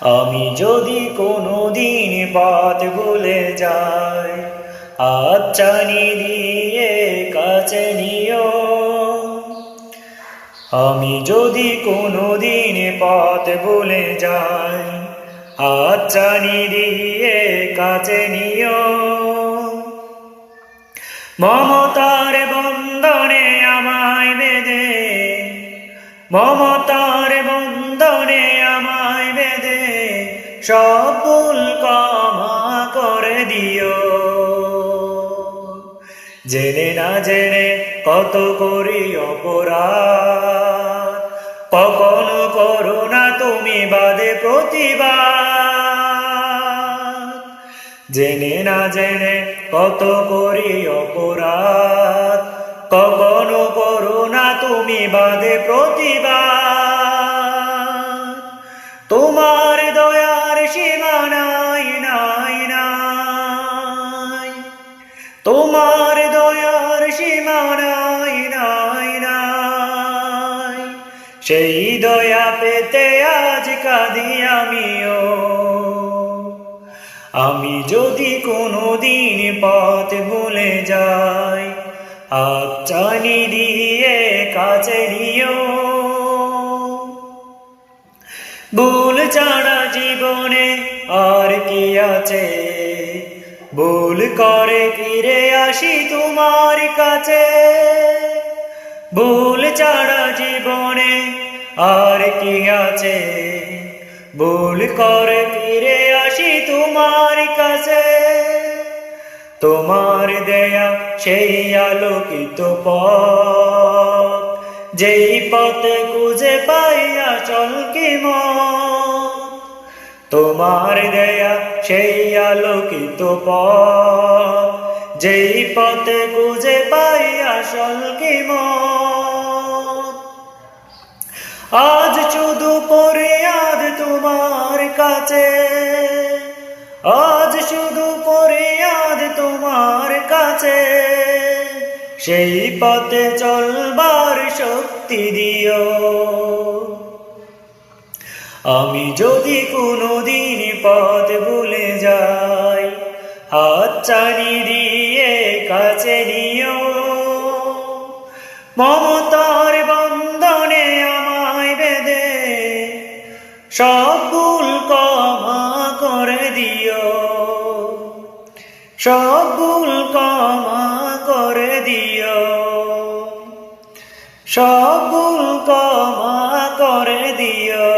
আমি যদি কোনোদিন পথ ভুলে যাই, হাতছানি দিয়ে কাছে নিও। আমি যদি কোনোদিন পথ ভুলে যাই, হাতছানি দিয়ে কাছে নিও। মমতার বন্ধনে আমায় বেঁধে, মমতার বন্ধনে আমায় বেঁধে সব ভুল ক্ষমা করে দিও। জেনে না জেনে কত করি অপরাধ, কখনো করো না তুমি বাদে প্রতিবাদ। জেনে না জেনে কত করি অপরাধ, কখনো করো না তুমি বাদে প্রতিবাদ। তোমার দয়ার সীমা নাই নাই নাই, তোমার দয়ার সীমা নাই নাই নাই। সেই দয়া পেতে আজ কাঁদি আমিও। আমি যদি কোনোদিন পথ ভুলে যাই, হাতছানি দিয়ে কাছে নিও। ভুল ছাড়া জীবনে আর কি আছে, ভুল করে ফিরে আসি তোমার কাছে। ভুল ছাড়া জীবনে আর কি আছে, ভুল করে ফিরে আসি তোমার কাছে। তোমার দেয়া সেই আলোকিত পথ, যেই পথে খুঁজে পাই আচল কি মত। তোমার দেয়া সেই আলোকিত পথ, যেই পথে খুঁজে পাই আসল কি মত। আজ শুধু ফরিয়াদ তোমার কাছে, আজ শুধু ফরিয়াদ তোমার কাছে। সেই পথে চলবার শক্তি দিও। আমি যদি কোনোদিন পথ ভুলে যাই, হাতছানি দিয়ে কাছে নিও। মমতার বন্ধনে আমায় বেঁধে সব ভুল ক্ষমা করে দিও। সব ভুল ক্ষমা করে দিও। সব ভুল ক্ষমা করে দিও।